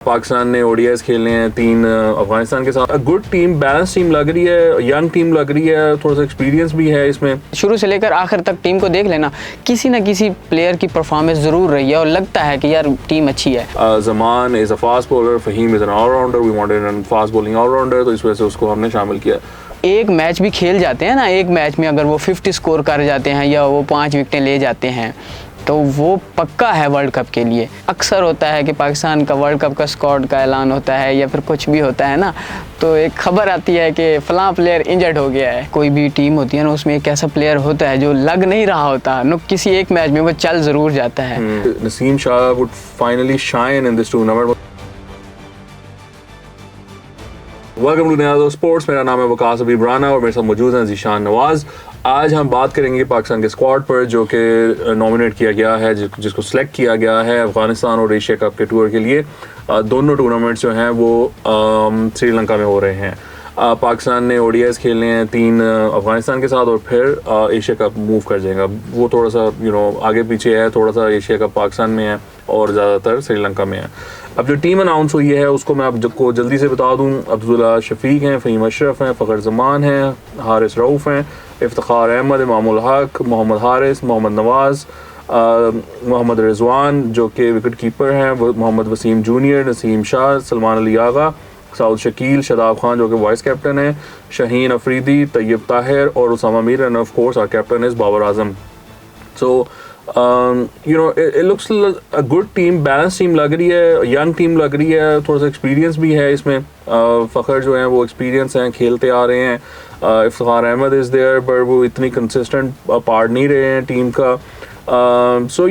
पाकिस्तान ने ओडीआईज खेलने हैं 3 अफगानिस्तान के साथ। गुड टीम, बैलेंस टीम लग रही है, यंग टीम लग रही है, थोड़ा सा एक्सपीरियंस भी है इसमें। शुरू से लेकर आखिर तक टीम को देख लेना, किसी न किसी प्लेयर की परफॉर्मेंस ज़रूर रही है और लगता है कि यार टीम अच्छी है। Zaman is a fast bowler, Faheem is an allrounder, we wanted an fast bowling allrounder, तो इस वजह से उसको हमने शामिल किया। एक मैच भी खेल जाते हैं ना, एक मैच में अगर वो 50 स्कोर कर जाते हैं या वो 5 विकेटें ले जाते हैं तो वो पक्का है वर्ल्ड कप के लिए। अक्सर होता है कि पाकिस्तान का वर्ल्ड कप का स्क्वाड का ऐलान होता है या फिर कुछ भी होता है ना, तो एक खबर आती है कि फ़लाँ प्लेयर इंजर्ड हो गया है। कोई भी टीम होती है ना, उसमें एक ऐसा प्लेयर होता है जो लग नहीं रहा होता, किसी एक मैच में वो चल ज़रूर जाता है। Naseem Shah would finally shine in this tournament. Welcome to नया स्पोर्ट्स, मेरा नाम है वकास अबीब राना और मेरे साथ मौजूद हैं ज़ीशान नवाज़। आज हम बात करेंगे पाकिस्तान के स्क्वाड पर जो कि नॉमिनेट किया गया है, जिसको सिलेक्ट किया गया है अफगानिस्तान और एशिया कप के टूर के लिए। दोनों टूर्नामेंट्स जो हैं वो श्रीलंका में हो रहे हैं। पाकिस्तान ने ओडीआईज खेलने हैं 3 अफगानिस्तान के साथ और फिर एशिया कप मूव कर जाएगा। वो थोड़ा सा आगे पीछे है, थोड़ा सा एशिया कप पाकिस्तान में है और ज़्यादातर श्रीलंका में है। अब जो टीम अनाउंस हुई है उसको मैं आपको जल्दी से बता दूं। अब्दुल्ला शफीक हैं, फ़हीम अशरफ हैं, फ़खर जमान हैं, हारिस रऊफ़ हैं, इफ्तिखार अहमद, इमामुल हक, मोहम्मद हारिस, मोहम्मद नवाज़, मोहम्मद रिजवान जो कि विकेट कीपर हैं, मोहम्मद वसीम जूनियर, नसीम शाह, सलमान अली आगा, साउद शकील, शादाब खान जो कि वाइस कैप्टन है, शाहीन अफरीदी, तैयब ताहिर और Usama Mir, and of course our captain is Babar Azam. So it looks a good team, balance team लग रही है, यंग टीम लग रही है, थोड़ा सा एक्सपीरियंस भी है इसमें। फ़खर जो हैं वो एक्सपीरियंस हैं, खेलते आ रहे हैं। इफ्तिखार अहमद इज़ देयर पर वो इतनी कंसिस्टेंट पार्ट नहीं रहे हैं टीम का। सो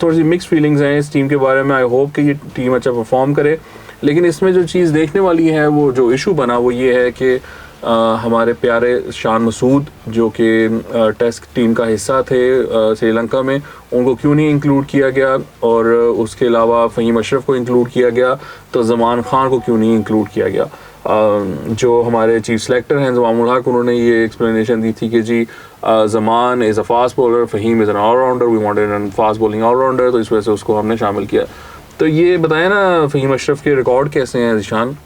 थोड़ी सी मिक्स फीलिंग्स हैं इस टीम के बारे में। आई होप कि ये टीम अच्छा परफॉर्म करे, लेकिन इसमें जो चीज़ देखने वाली है, वो जो इशू बना वो ये है कि हमारे प्यारे शान मसूद जो कि टेस्ट टीम का हिस्सा थे श्रीलंका में, उनको क्यों नहीं इंक्लूड किया गया, और उसके अलावा फ़हीम अशरफ को इंक्लूड किया गया तो ज़मान खान को क्यों नहीं इंक्लूड किया गया। जो हमारे चीफ सेलेक्टर हैं ज़मामुल हक, उन्होंने ये एक्सप्लेनेशन दी थी कि जी Zaman is a fast bowler, Faheem is an allrounder, we wanted an fast bowling allrounder, तो इस वजह से उसको हमने शामिल किया। तो ये बताएं ना, फ़हीम अशरफ के रिकॉर्ड कैसे हैं ज़ीशान?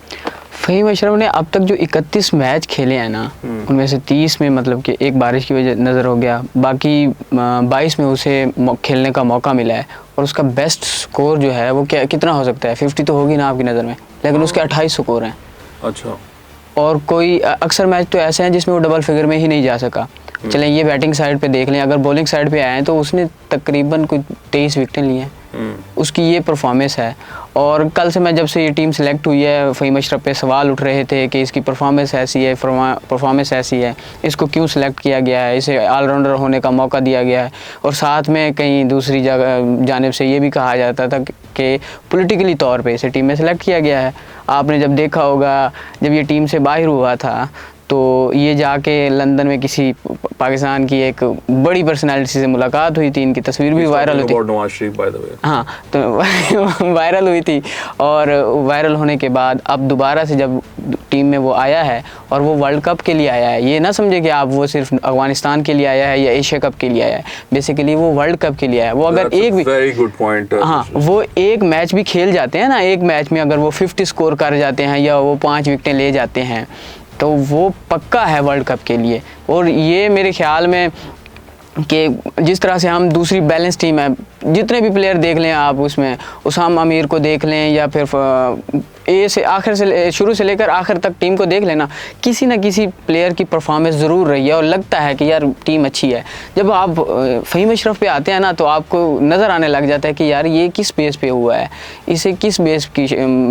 फ़हीम अशरफ ने अब तक जो 31 मैच खेले हैं ना, उनमें से 30 में मतलब कि एक बारिश की वजह नज़र हो गया, बाकी 22 में उसे खेलने का मौका मिला है और उसका बेस्ट स्कोर जो है वो कितना हो सकता है? 50 तो होगी ना आपकी नज़र में, लेकिन उसके 28 स्कोर हैं। अच्छा। और कोई अक्सर मैच तो ऐसे हैं जिसमें वो डबल फिगर में ही नहीं जा सका। चलें ये बैटिंग साइड पे देख लें, अगर बॉलिंग साइड पे आए हैं तो उसने तकरीबन कुछ 23 विकेटें ली हैं। उसकी ये परफॉर्मेंस है। और कल से मैं जब से ये टीम सेलेक्ट हुई है, फ़हीम अशरफ पे सवाल उठ रहे थे कि इसकी परफॉर्मेंस ऐसी है, परफॉर्मेंस ऐसी है, इसको क्यों सिलेक्ट किया गया है, इसे ऑलराउंडर होने का मौका दिया गया है। और साथ में कहीं दूसरी जानिब से ये भी कहा जाता था कि पॉलिटिकली तौर पे इसे टीम में सेलेक्ट किया गया है। आपने जब देखा होगा, जब ये टीम से बाहर हुआ था तो ये जाके लंदन में किसी पाकिस्तान की एक बड़ी पर्सनालिटी से मुलाकात हुई थी, इनकी तस्वीर भी वायरल हुई थी। हाँ, तो वायरल हुई थी, और वायरल होने के बाद अब दोबारा से जब टीम में वो आया है और वो वर्ल्ड कप के लिए आया है, ये ना समझे कि आप वो सिर्फ अफगानिस्तान के लिए आया है या एशिया कप के लिए आया है, बेसिकली वो वर्ल्ड कप के लिए आया है। वो अगर एक भी वेरी गुड पॉइंट, हाँ, वो एक मैच भी खेल जाते हैं ना, एक मैच में अगर वो 50 स्कोर कर जाते हैं या वो 5 विकेटें ले जाते हैं तो वो पक्का है वर्ल्ड कप के लिए। और ये मेरे ख्याल में कि जिस तरह से हम दूसरी बैलेंस टीम है, जितने भी प्लेयर देख लें आप, उसमें उसामा अमीर को देख लें या फिर शुरू से लेकर आखिर तक टीम को देख लेना, किसी न किसी प्लेयर की परफॉर्मेंस ज़रूर रही है और लगता है कि यार टीम अच्छी है। जब आप फ़हीम अशरफ पे आते हैं ना तो आपको नज़र आने लग जाता है कि यार ये किस बेस पे हुआ है, इसे किस बेस की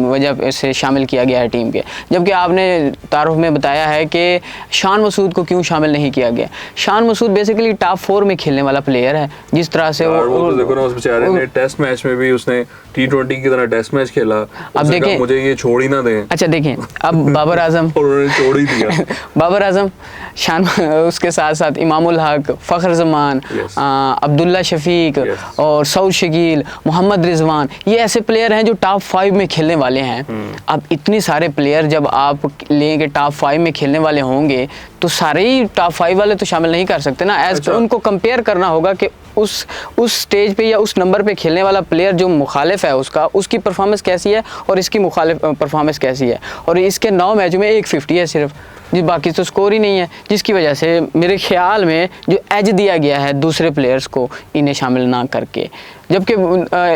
वजह से शामिल किया गया है टीम के। जबकि आपने तारुफ में बताया है कि शान मसूद को क्यों शामिल नहीं किया गया। शान मसूद बेसिकली टॉप 4 में खेलने वाला प्लेयर है, जिस तरह से वो देखो ना, उस बेचारे ने टेस्ट मैच में भी उसने T20 की तरह टेस्ट मैच खेला। अब देखें, मुझे ये छोड़ ही ना दें। अच्छा देखें, अब बाबर आजम उन्होंने छोड़ ही दिया। बाबर आजम, शान, उसके साथ साथ इमामुल हक, फ़खर जमान, अब्दुल्ला शफीक और साउद शकील, मोहम्मद रिजवान, ये ऐसे प्लेयर हैं जो टॉप 5 में खेलने वाले हैं। अब इतने सारे प्लेयर जब आप लेंगे टॉप 5 में खेलने वाले होंगे तो सारे ही टॉप 5 वाले तो शामिल नहीं कर सकते ना। एज अच्छा। उनको कंपेयर करना होगा कि उस स्टेज पे या उस नंबर पे खेलने वाला प्लेयर जो मुखालिफ है उसकी परफॉर्मेंस कैसी है और इसकी मुखालिफ परफॉर्मेंस कैसी है। और इसके 9 मैचों में 150 है सिर्फ, जी बाकी तो स्कोर ही नहीं है, जिसकी वजह से मेरे ख्याल में जो एज दिया गया है दूसरे प्लेयर्स को इन्हें शामिल ना करके। जबकि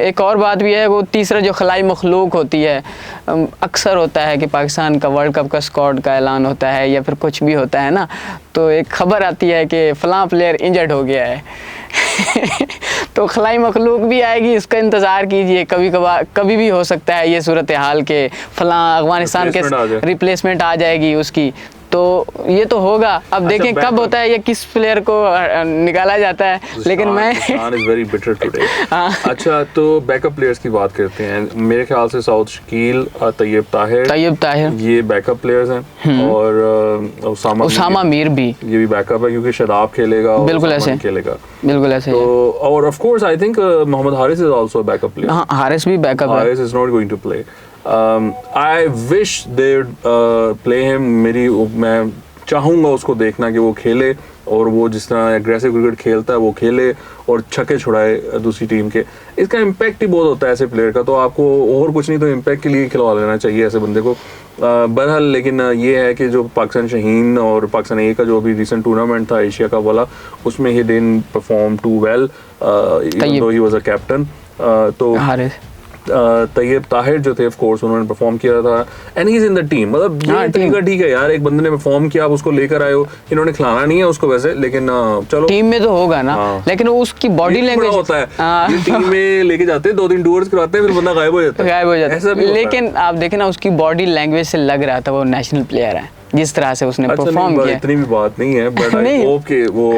एक और बात भी है, वो तीसरा जो खलाई मखलूक होती है, अक्सर होता है कि पाकिस्तान का वर्ल्ड कप का स्क्वाड का ऐलान होता है या फिर कुछ भी होता है ना, तो एक खबर आती है कि फ़लाँ प्लेयर इंजर्ड हो गया है तो खलाई मखलूक भी आएगी, इसका इंतज़ार कीजिए। कभी भी हो सकता है ये सूरत हाल के फ़लाँ अफगानिस्तान के रिप्लेसमेंट आ जाएगी उसकी, तो ये तो होगा। अब देखें कब होता है, ये किस प्लेयर को निकाला जाता है, लेकिन मैं is very bitter today। अच्छा, तो बैकअप प्लेयर्स की बात करते हैं। मेरे ख्याल से साउथ शकील, तैयब ताहिर ये बैकअप प्लेयर्स हैं, और उसामा मीर भी ये भी बैकअप है, क्योंकि शदाब खेलेगा, बिल्कुल ऐसे खेलेगा, बिल्कुल ऐसे। तो और of course I think Mohammad Haris is also backup player. हाँ, हारिस भी बैकअप है। Haris is not going to play. I wish they would play him। मैं चाहूँगा उसको देखना कि वो खेले, और वो जिस तरह एग्रेसिव क्रिकेट खेलता है वो खेले और छक्के छुड़ाए दूसरी टीम के। इसका इम्पैक्ट ही बहुत होता है ऐसे प्लेयर का, तो आपको और कुछ नहीं तो इम्पैक्ट के लिए खिलवा लेना चाहिए ऐसे बंदे को। बहरहाल लेकिन ये है कि जो पाकिस्तान शाहीन और पाकिस्तान ए का जो अभी रिसेंट टूर्नामेंट था एशिया कप वाला, उसमें ही didn't perform too well, even though he was a captain. तो तैयब ताहिर जो थे ऑफ कोर्स उन्होंने परफॉर्म किया था, and he is in the team. मतलब ये तरीका ठीक है यार, एक बंदे ने परफॉर्म किया, आप उसको लेकर आए हो। इन्होंने खिलाना नहीं है उसको वैसे, लेकिन चलो टीम में तो होगा ना। लेकिन उसकी बॉडी लैंग्वेज होता है, टीम में लेके जाते हैं, 2-3 टूर्स करवाते हैं, फिर बंदा गायब हो जाता है। लेकिन आप देखें ना, उसकी बॉडी लैंग्वेज से लग रहा था वो नेशनल प्लेयर है, जिस तरह से उसने परफॉर्म किया। इतनी भी बात नहीं है, बट आई होप कि वो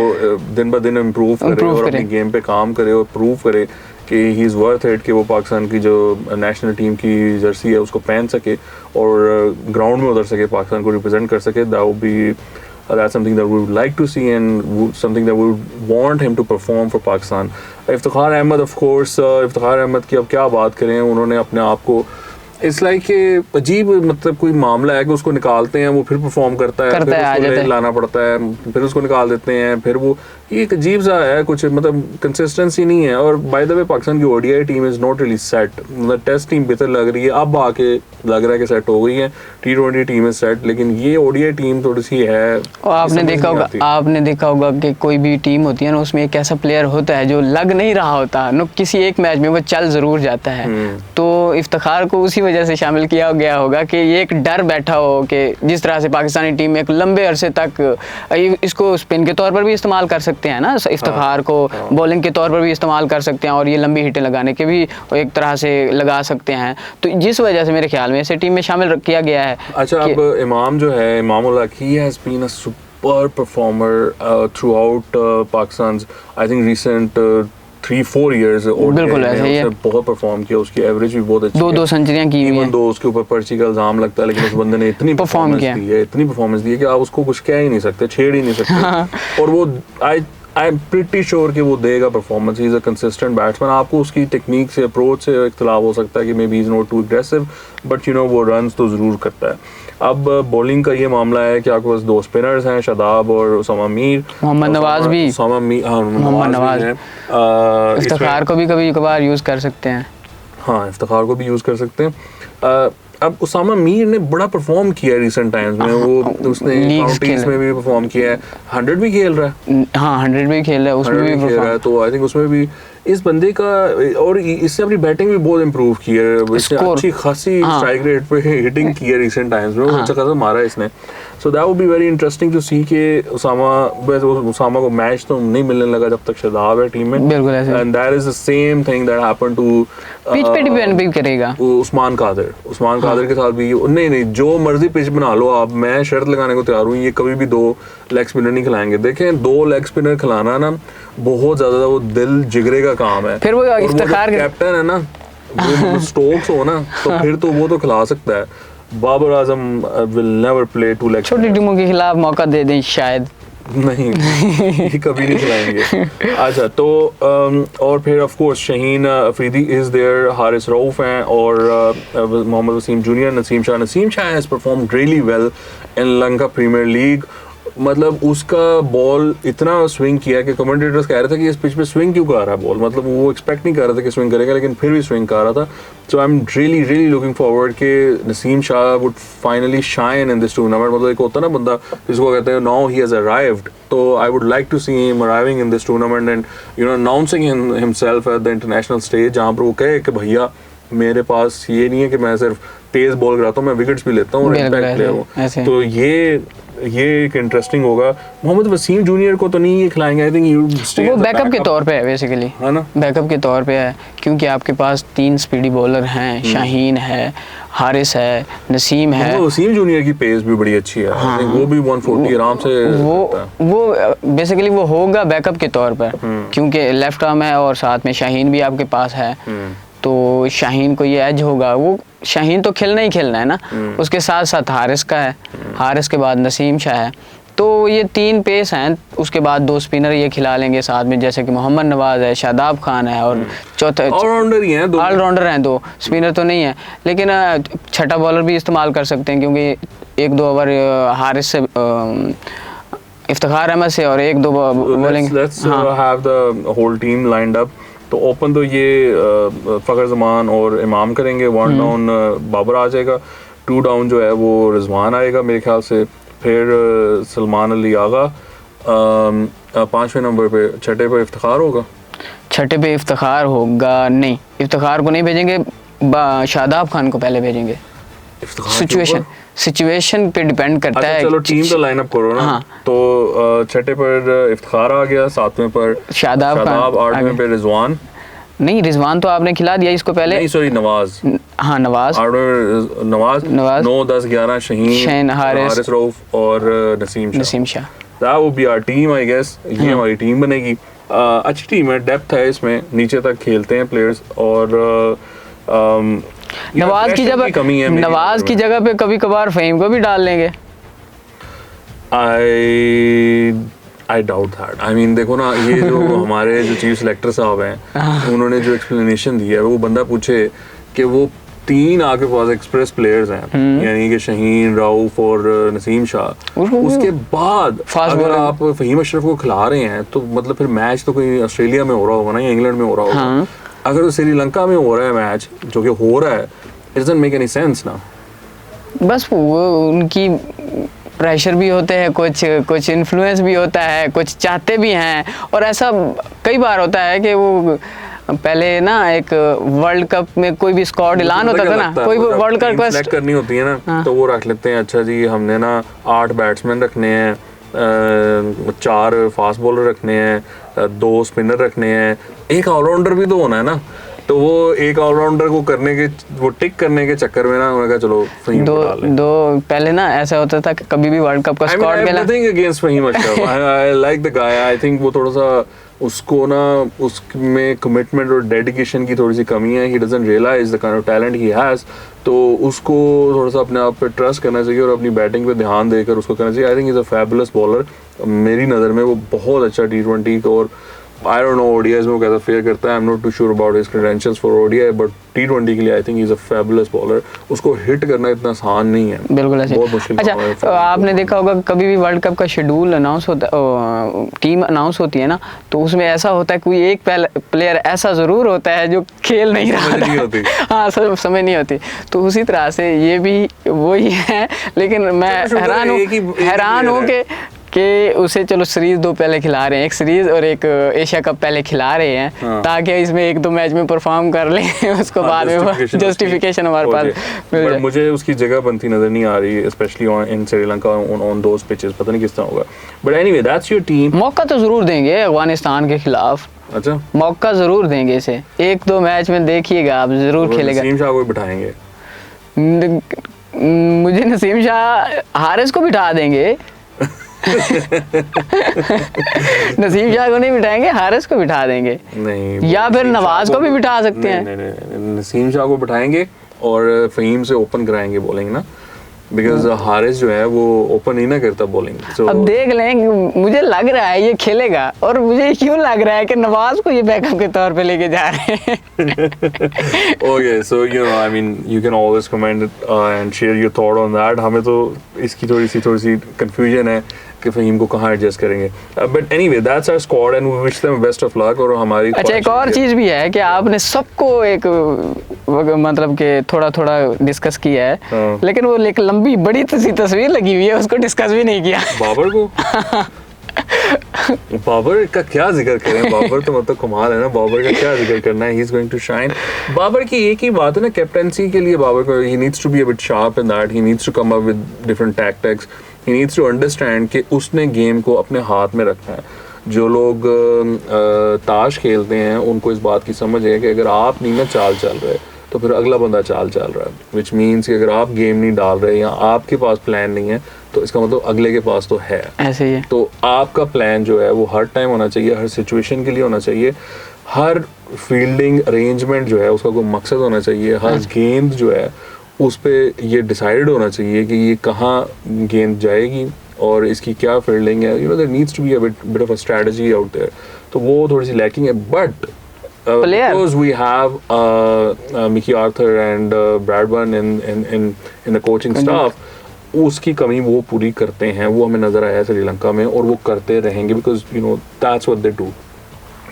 दिन ब दिन इम्प्रूव करे और अपनी गेम पे काम करे और प्रूव करे कि ही इज़ वर्थ इट, कि वो पाकिस्तान की जो नेशनल टीम की जर्सी है उसको पहन सके और ग्राउंड में उतर सके, पाकिस्तान को रिप्रेजेंट कर सके। That would B that's something that we would like to see and something that we would want him to perform for Pakistan। Iftikhar Ahmed, of course, Iftikhar Ahmed की अब क्या बात करें, उन्होंने अपने आप को इट्स लाइक कि अजीब, मतलब कोई मामला है कि उसको निकालते हैं, वो फिर परफॉर्म करता है, फिर उसको लाना पड़ता है, फिर उसको निकाल देते हैं, फिर वो ये एक अजीब सा है, कुछ मतलब कंसिस्टेंसी नहीं है। और बाय द वे पाकिस्तान की ODI team is not really set, मतलब टेस्ट टीम बेहतर लग रही है, अब आके लग रहा है कि सेट हो गई है, T20 टीम इज सेट, लेकिन ये ओडीआई टीम थोड़ी सी है। और आपने देखा होगा कि कोई भी टीम होती है ना, उसमें एक ऐसा प्लेयर होता है जो लग नहीं रहा होता ना, किसी एक मैच में वो चल ज़रूर जाता है। तो इफ्तिखार को उसी वजह से शामिल किया गया होगा कि ये एक डर बैठा हो कि जिस तरह से पाकिस्तानी टीम एक लंबे अरसे तक इसको स्पिन के तौर पर भी इस्तेमाल कर सकते हैं ना, इफ्तिखार को बॉलिंग के तौर पर भी इस्तेमाल कर सकते हैं, और ये लंबी हिटें लगाने के भी एक तरह से लगा सकते हैं। तो जिस वजह से मेरे ख्याल में इसे टीम में शामिल किया गया है। अच्छा, अब इमाम जो है, Imam ul Haq, he has been a super performer throughout Pakistan, I think recent 3-4 years। बिल्कुल ऐसे ही है, बहुत परफॉर्म किया, उसकी एवरेज भी बहुत अच्छी है, 2 सेंचुरियां की हुई हैं। दो उसके ऊपर पर्ची का इल्जाम लगता है, लेकिन उस बंदे ने इतनी परफॉर्मेंस दी है, इतनी परफॉर्मेंस दी है कि आप उसको कुछ कह ही नहीं सकते, छेड़ ही नहीं सकते। और वो आई एम प्रिटी श्योर कि वो देगा performance. He is a consistent batsman. आपको उसकी टेक्निक से, अप्रोच से इख्तिलाफ हो सकता है कि maybe is not too aggressive, but you know वो रन्स तो ज़रूर करता है। अब बॉलिंग का ये मामला है कि आपके पास 2 स्पिनर्स हैं, शदाब और उसामा मीर। मोहम्मद नवाज भी, मोहम्मद नवाज इफ्तिखार को भी कभी कभार यूज़ कर सकते हैं। हाँ, इफ्तिखार को भी यूज़ कर सकते हैं। अब उसामा मीर ने बड़ा परफॉर्म किया है रिसेंट टाइम्स में, वो उसने काउंटीज में भी परफॉर्म किया है, 100 भी खेल रहा है। हाँ, 100 भी खेल रहा है, उसमें भी खेल रहा है, तो आई थिंक उसमें भी इस बंदे का, और इससे अपनी बैटिंग भी बहुत इम्प्रूव की है, इसने अच्छी खासी स्ट्राइक रेट पे हिटिंग की है रिसेंट टाइम्स में, अच्छा खासा मारा है इसने। So that would be very interesting to see कि उसामा को मैच तो नहीं मिलने लगा जब तक शदाब है टीम में, बिल्कुल ऐसे। And that is the same thing that happened to pitch पे डिपेंड भी करेगा उस्मान कादर के साथ भी। नहीं, जो मर्जी पिच बना लो आप, मैं शर्त लगाने को तैयार हूँ, ये कभी भी 2 लेग स्पिनर नहीं खिलाएंगे। देखें, 2 लेग स्पिनर खिलाना ना बहुत ज्यादा वो दिल जिगरे का काम है। फिर वो इफ्तिखार कैप्टन है ना, वो स्टोक्स हो ना, तो फिर तो वो तो खिला सकता है। Babar Azam will never play 2 leg. छोटी टीमों के खिलाफ मौका दे दें शायद, नहीं ये कभी नहीं खिलाएंगे। अच्छा, तो और फिर of course Shaheen Afridi is there, Haris Rauf हैं, और Mohammad Wasim junior, Naseem Shah has performed really well in Lanka Premier League. मतलब उसका बॉल इतना स्विंग किया कि कमेंटेटर्स कह रहे थे कि इस पिच पे स्विंग क्यों कर रहा है बॉल, मतलब वो एक्सपेक्ट नहीं कर रहे थे कि स्विंग करेगा, लेकिन फिर भी स्विंग कर रहा था. So I am really looking forward कि Naseem Shah would finally shine in this tournament. मतलब एक होता है ना बंदा जिसको कहते हैं नाउ ही हैज अराइव्ड, तो I would like to see him arriving in this tournament and you know announcing himself at the international stage, जहाँ पर वो कहे कि भैया मेरे पास ये नहीं है कि मैं सिर्फ तेज बॉल कराता हूँ, मैं विकेट्स भी लेता हूँ और इम्पैक्ट प्लेयर हूँ. तो ये एक इंटरेस्टिंग होगा. मोहम्मद वसीम जूनियर को तो नहीं ये खिलाएंगे, आई थिंक वो बैकअप के तौर पे है बेसिकली, है ना, बैकअप के तौर पे है, क्योंकि आपके पास 3 स्पीडी बॉलर हैं, शाहीन है, हारिस है, नसीम है. वसीम जूनियर की पेस भी बड़ी अच्छी है. हाँ, वो भी 140 आराम से वो बेसिकली वो होगा बैकअप के तौर पर, क्योंकि लेफ्ट आर्म है और साथ में शाहीन भी आपके पास है, तो शाहीन को ये एज होगा. वो शाहीन तो खेलना ही खेलना है ना, उसके साथ साथ हारिस का है, हारिस के बाद नसीम शाह है, तो ये 3 पेस हैं. उसके बाद 2 स्पिनर ये खिला लेंगे साथ में, जैसे कि मोहम्मद नवाज है, शादाब खान है, और चौथे ऑलराउंडर ही हैं, ऑलराउंडर हैं, 2 स्पिनर तो नहीं है, लेकिन छठा बॉलर भी इस्तेमाल कर सकते हैं, क्योंकि 1-2 ओवर हारिस से इफ्तिखार अहमद से और 1-2 bowling. Let's have the whole team lined up. तो ओपन तो ये फ़खर जमान और इमाम करेंगे. 1 डाउन बाबर आ जाएगा, 2 डाउन जो है वो रिजवान आएगा मेरे ख्याल से, फिर सलमान अली आगा 5वें नंबर पे, छठे पे इफ्तिखार होगा. छठे पे इफ्तिखार होगा नहीं, इफ्तिखार को नहीं भेजेंगे, शादाब खान को पहले भेजेंगे. सिचुएशन पे डिपेंड करता है. चलो टीम तो लाइन अप करो ना. हाँ. तो छठे पर इफ्तिखार आ गया, 7वें पर शादाब, 8वें पे रिजवान. नहीं, रिजवान तो आपने खिला दिया इसको पहले. नहीं सॉरी, नवाज. हाँ, नवाज. 9, 10, 11 शाहीन, हारिस रऊफ और Naseem Shah. That would be our team, I guess. ये हमारी टीम बनेगी. अच्छी टीम है, डेप्थ है इसमें, नीचे तक खेलते हैं प्लेयर्स. और नवाज की जगह पे कभी कभार फहीम को भी डाल लेंगे. I doubt that. I mean देखो ना, ये जो हमारे जो चीफ सिलेक्टर साहब हैं, उन्होंने जो एक्सप्लेनेशन दी है, वो बंदा पूछे कि वो 3 आपके पास एक्सप्रेस प्लेयर्स हैं, यानी कि शाहीन, रऊफ और नसीम शाह, उसके बाद अगर आप फहीम अशरफ को खिला रहे हैं तो मतलब फिर मैच तो कोई ऑस्ट्रेलिया में हो रहा होगा ना, या इंग्लैंड में हो रहा होगा. अगर श्रीलंका में हो रहा है मैच, जो कि हो रहा है, it doesn't make any sense ना. बस वो उनकी प्रेशर भी होते हैं, कुछ इन्फ्लुएंस भी होता है, कुछ चाहते भी हैं, और ऐसा कई बार होता है कि वो पहले ना एक वर्ल्ड कप में कोई भी स्क्वाड ऐलान होता था ना, कोई भी वर्ल्ड कप सेलेक्ट करनी होती है ना, तो वो रख लेते हैं, अच्छा जी हमने ना 8 बैट्समैन रखने हैं, 4 फास्ट बॉलर रखने हैं, 2 स्पिनर रखने हैं, 1 ऑलराउंडर भी तो होना है ना. तो वो 1 ऑलराउंडर को टिक करने के चक्कर में ना उन्होंने कहा चलो फहीम को डाल लें. दो पहले ना ऐसा होता था कि कभी भी वर्ल्ड कप का स्क्वाड मिला. Nothing against Faheem Ashraf, I like the guy. I think वो थोड़ा सा उसको ना उसमें कमिटमेंट और डेडिकेशन की थोड़ी सी कमी है. He doesn't realise the kind of talent he has. तो उसको थोड़ा सा अपने आप पे ट्रस्ट करना चाहिए और अपनी बैटिंग पे ध्यान देकर उसको करना चाहिए. I think is a fabulous bowler. मेरी नज़र में वो बहुत अच्छा T20 और I don't know ODIs में वो कैसा फेयर करता है. I'm not too sure about his credentials for ODI, but T20 के लिए I think he's a fabulous bowler. उसको हिट करना इतना आसान नहीं है. बिल्कुल ऐसे. बहुत मुश्किल. अच्छा, तो आपने देखा होगा कभी भी वर्ल्ड कप का शेड्यूल अनाउंस होता, टीम अनाउंस होती है ना, तो उसमें ऐसा होता है कोई एक प्लेयर ऐसा जरूर होता है जो खेल नहीं रहा होती. हाँ, समझ नहीं होती. तो उसी तरह से ये भी वही है, लेकिन मैं हैरान हूँ कि उसे चलो सीरीज 2 पहले खिला रहे हैं, एक सीरीज और एक एशिया कप पहले खिला रहे हैं. हाँ. ताकि इसमें 1-2 मैच में परफॉर्म कर ले, उसको बाद में जस्टिफिकेशन हमारे पास मिल जाए. मुझे उसकी जगह बनती नजर नहीं आ रही, specially in Sri Lanka on those pitches. पता नहीं किस तरह होगा, but anyway that's your team. मौका तो जरूर देंगे अफगानिस्तान के खिलाफ. अच्छा, मौका जरूर देंगे इसे. 1-2 मैच में देखिएगा आप, जरूर खेलेगा. नसीम शाह को बिठाएंगे. मुझे नसीम शाह, हारिस को बिठा देंगे. नसीम शाह को नहीं बिठाएंगे, हारिस को बिठा देंगे. नहीं, या फिर नवाज को भी बिठा सकते हैं. नहीं, नसीम शाह को बिठाएंगे और फहीम से ओपन कराएंगे बॉलिंग ना, बिकॉज हारिस जो है वो ओपन ही ना करता बॉलिंग. अब देख लें, मुझे लग रहा है ये खेलेगा, और मुझे क्यों लग रहा है कि नवाज को ये बैकअप के तौर पे लेके जा रहे हैं. Okay, so you know, I mean, you can always comment and share your thought on that. हमें तो इसकी थोड़ी सी confusion है कि फ़हीम को कहाँ एडजस्ट करेंगे. But anyway that's our squad and we wish them best of luck. और हमारी अच्छा एक और चीज़ भी है कि आपने सबको एक मतलब कि थोड़ा थोड़ा डिस्कस किया है, हाँ. लेकिन वो एक लंबी बड़ी सी तस्वीर लगी हुई है, उसको डिस्कस भी नहीं किया. बाबर को बाबर का क्या जिक्र करें. बाबर तो मतलब कमाल है ना. बाबर का क्या जिक्र करना है. He is going to shine. Babar की एक ही बात है ना, कैप्टनसी के लिए बाबर को he needs to be a bit sharp in that. He needs to come up with different tactics. He needs to understand कि उसने गेम को अपने हाथ में रखना है. जो लोग ताश खेलते हैं उनको इस बात की समझ है कि अगर आप नहीं ना चाल चल रहे तो फिर अगला बंदा चाल चल रहा है. विच मीन्स कि अगर आप गेम नहीं डाल रहे या आपके पास प्लान नहीं है तो इसका मतलब अगले के पास तो है. ऐसे ही है. तो आपका प्लान जो है वो हर टाइम होना चाहिए, हर सिचुएशन के लिए होना चाहिए. हर फील्डिंग अरेंजमेंट जो है उसका कोई मकसद होना चाहिए. हर गेंद जो है उस पर ये डिसाइडेड होना चाहिए कि ये कहाँ गेंद जाएगी और इसकी क्या फील्डिंग है. You know there needs to be a bit of a strategy out there. तो वो थोड़ी सी लैकिंग है. But because we have Mickey Arthur and Bradburn in the coaching staff, उसकी कमी वो पूरी करते हैं. वो हमें नज़र आया श्रीलंका में और वो करते रहेंगे because you know that's what they do.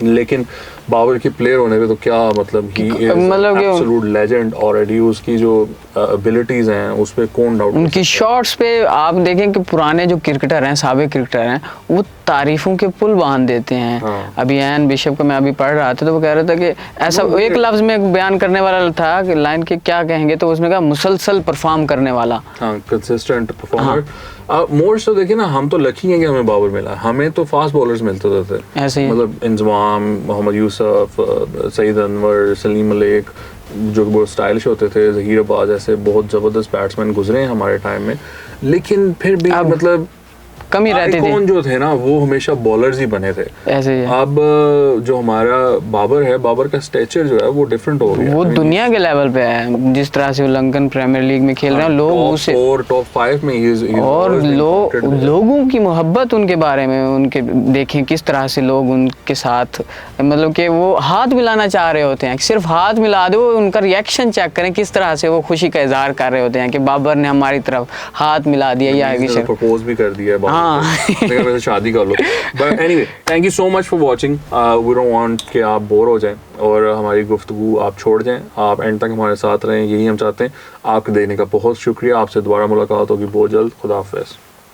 लेकिन बाबर के प्लेयर होने पे तो क्या मतलब ही मतलब एब्सोल्यूट लेजेंड ऑलरेडी. उसकी जो एबिलिटीज हैं उस पे कौन डाउट. उनकी शॉट्स पे आप देखें कि पुराने जो क्रिकेटर हैं, साबिक क्रिकेटर हैं, वो तारीफों के पुल बांध देते हैं. हाँ. अभी एन बिशप को मैं अभी पढ़ रहा था तो वो कह रहा था कि ऐसा एक लफ्ज में बयान करने वाला था कि लाइन के क्या कहेंगे तो उसमें कहा मुसलसल परफॉर्म करने वाला. हाँ, कंसिस्टेंट परफॉर्मर. मोर सो देखिए ना, हम तो लकी हैं कि हमें बाबर मिला. हमें तो फास्ट बॉलर्स मिलते थे ऐसे ही. मतलब इंजमाम, मोहम्मद यूसुफ, सईद अनवर, सलीम मलिक जो कि बहुत स्टाइलिश होते थे. ज़हीर अब्बास ऐसे बहुत ज़बरदस्त बैट्समैन गुजरे हैं हमारे टाइम में. लेकिन फिर भी मतलब कमी रहती थी. जो थे ना वो हमेशा बॉलर्स ही बने थे. ऐसे ही. अब जो हमारा बाबर है, बाबर का स्टेचर जो है वो डिफरेंट हो गया. वो दुनिया के लेवल पे है. जिस तरह से वो लंदन प्रीमियर लीग में खेल रहे हैं, लोग उसे टॉप 5 में और लोगों की मोहब्बत उनके बारे में उनके देखें किस तरह से लोग उनके साथ मतलब कि वो हाथ मिलाना चाह रहे होते हैं. सिर्फ हाथ मिला दो, उनका रिएक्शन चेक करें किस तरह से वो खुशी का इजहार कर रहे होते हैं कि बाबर ने हमारी तरफ हाथ मिला दिया या प्रपोज भी कर दिया. हाँ. शादी कर लो. But anyway thank you so much for watching. We don't want कि आप बोर हो जाएं और हमारी गुफ्तगू आप छोड़ जाएं. आप एंड तक हमारे साथ रहें, यही हम चाहते हैं. आपके देखने का बहुत शुक्रिया. आपसे दोबारा मुलाकात होगी बहुत जल्द. खुदा हाफिज़.